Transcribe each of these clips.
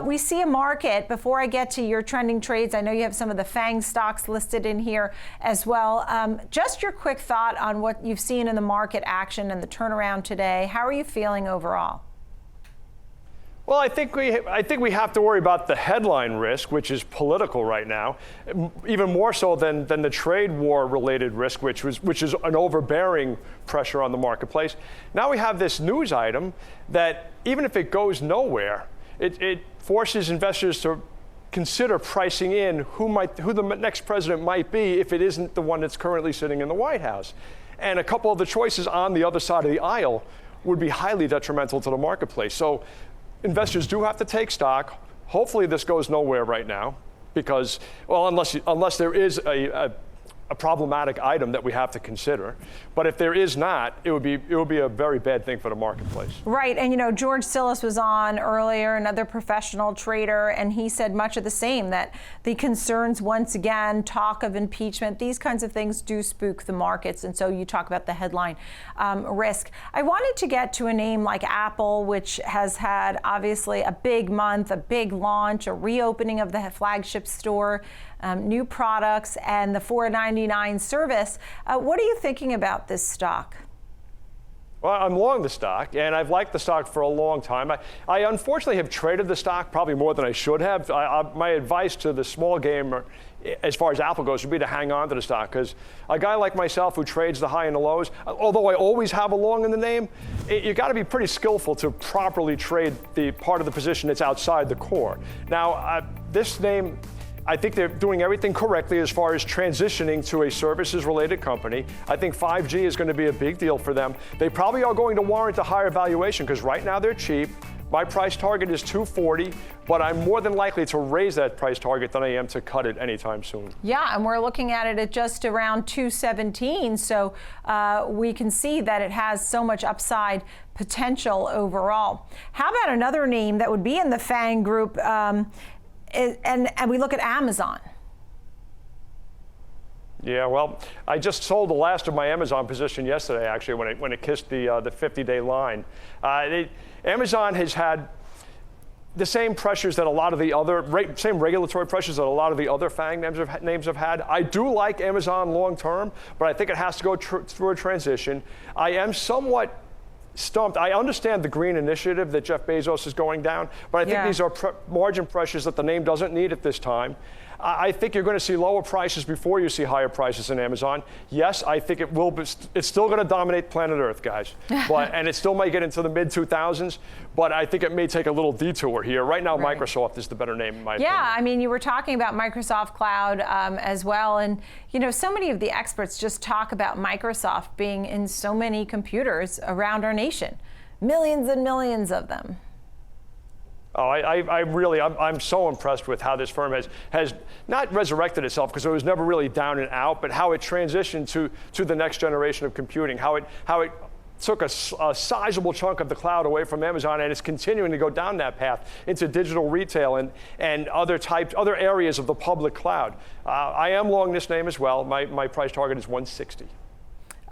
We see a market, before I get to your trending trades, I know you have some of the FANG stocks listed in here as well. Just your quick thought on what you've seen in the market action and the turnaround today. How are you feeling overall? Well, I think we have to worry about the headline risk, which is political right now, even more so than the trade war related risk, which is an overbearing pressure on the marketplace. Now we have this news item that even if it goes nowhere, it forces investors to consider pricing in who the next president might be if it isn't the one that's currently sitting in the White House. And a couple of the choices on the other side of the aisle would be highly detrimental to the marketplace. So investors do have to take stock. Hopefully this goes nowhere right now because, well, unless there is a problematic item that we have to consider. But if there is not, it would be a very bad thing for the marketplace. Right, and George Sillis was on earlier, another professional trader, and he said much of the same, that the concerns, once again, talk of impeachment, these kinds of things do spook the markets, and so you talk about the headline risk. I wanted to get to a name like Apple, which has had obviously a big month, a big launch, a reopening of the flagship store, new products, and the $4.99 service. What are you thinking about this stock? Well, I'm long the stock, and I've liked the stock for a long time. I unfortunately have traded the stock probably more than I should have. My advice to the small gamer, as far as Apple goes, would be to hang on to the stock, because a guy like myself who trades the high and the lows, although I always have a long in the name, you got to be pretty skillful to properly trade the part of the position that's outside the core. Now, this name, I think they're doing everything correctly as far as transitioning to a services-related company. I think 5G is going to be a big deal for them. They probably are going to warrant a higher valuation because right now they're cheap. My price target is $240, but I'm more than likely to raise that price target than I am to cut it anytime soon. Yeah, and we're looking at it at just around $217, so we can see that it has so much upside potential overall. How about another name that would be in the FANG group? And we look at Amazon. Yeah, well, I just sold the last of my Amazon position yesterday, actually, when it kissed the 50-day line. Amazon has had the same pressures that a lot of the other, same regulatory pressures that a lot of the other FANG names have had. I do like Amazon long term, but I think it has to go through a transition. I am somewhat stumped. I understand the green initiative that Jeff Bezos is going down, but I think these are margin pressures that the name doesn't need at this time. I think you're going to see lower prices before you see higher prices in Amazon. Yes, I think it will, but it's still going to dominate planet Earth, guys. And it still may get into the mid-2000s, but I think it may take a little detour here. Right now, Microsoft is the better name in my opinion. Yeah, I mean, you were talking about Microsoft Cloud as well, and so many of the experts just talk about Microsoft being in so many computers around our nation, millions and millions of them. Oh, I'm so impressed with how this firm has not resurrected itself, because it was never really down and out, but how it transitioned to the next generation of computing, how it took a sizable chunk of the cloud away from Amazon, and it's continuing to go down that path into digital retail and other areas of the public cloud. I am long this name as well. My price target is 160.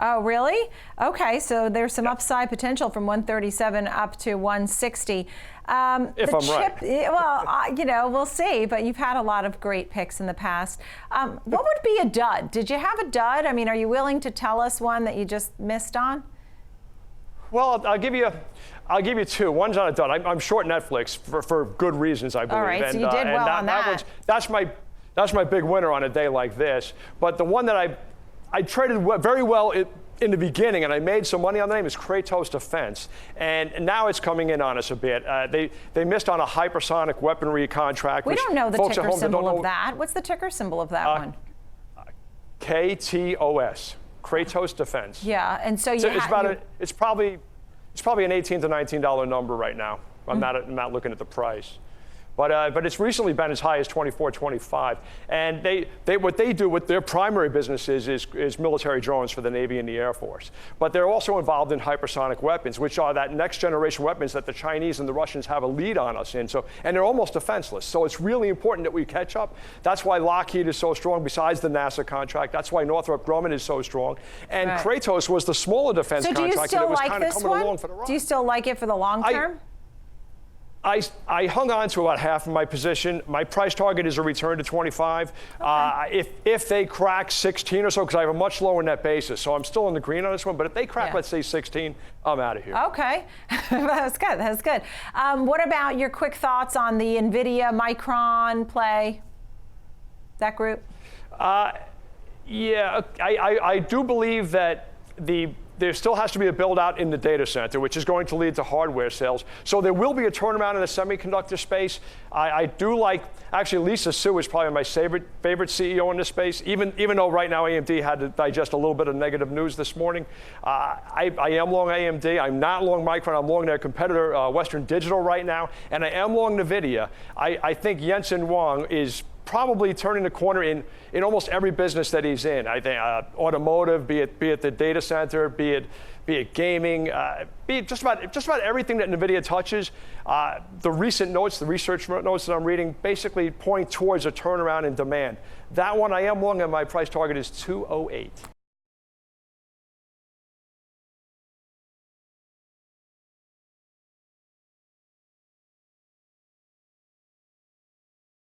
Oh, really? Okay, so there's some upside potential from 137 up to 160. If I'm right. Well, we'll see, but you've had a lot of great picks in the past. What would be a dud? Did you have a dud? I mean, are you willing to tell us one that you just missed on? Well, I'll give you two. One's on a dud. I'm short Netflix for good reasons, I believe. All right, so you did well on that. That's my big winner on a day like this. But the one that I traded very well in the beginning, and I made some money on the name, is Kratos Defense. And now it's coming in on us a bit. They missed on a hypersonic weaponry contract. We don't know the ticker symbol of that. What's the ticker symbol of that one? KTOS, Kratos Defense. Yeah, and so it's probably an $18 to $19 number right now. I'm not looking at the price. But it's recently been as high as $24, $25. And what they do with their primary business is military drones for the Navy and the Air Force. But they're also involved in hypersonic weapons, which are that next generation weapons that the Chinese and the Russians have a lead on us in. And they're almost defenseless. So it's really important that we catch up. That's why Lockheed is so strong, besides the NASA contract. That's why Northrop Grumman is so strong. And Kratos was the smaller defense contract that was kind of coming along for the ride. Do you still like it for the long term? I hung on to about half of my position. My price target is a return to 25. Okay. If they crack 16 or so, because I have a much lower net basis, so I'm still in the green on this one, but if they crack, let's say 16, I'm out of here. Okay, that's good, that's good. What about your quick thoughts on the NVIDIA Micron play, that group? Yeah, I do believe that there still has to be a build out in the data center, which is going to lead to hardware sales. So there will be a turnaround in the semiconductor space. I do like, actually Lisa Su is probably my favorite CEO in this space, even though right now AMD had to digest a little bit of negative news this morning. I am long AMD. I'm not long Micron. I'm long their competitor, Western Digital right now. And I am long NVIDIA. I think Jensen Huang is probably turning the corner in almost every business that he's in. I think automotive, be it the data center, be it gaming, be it just about everything that NVIDIA touches. The recent notes, the research notes that I'm reading, basically point towards a turnaround in demand. That one I am long, and my price target is 208.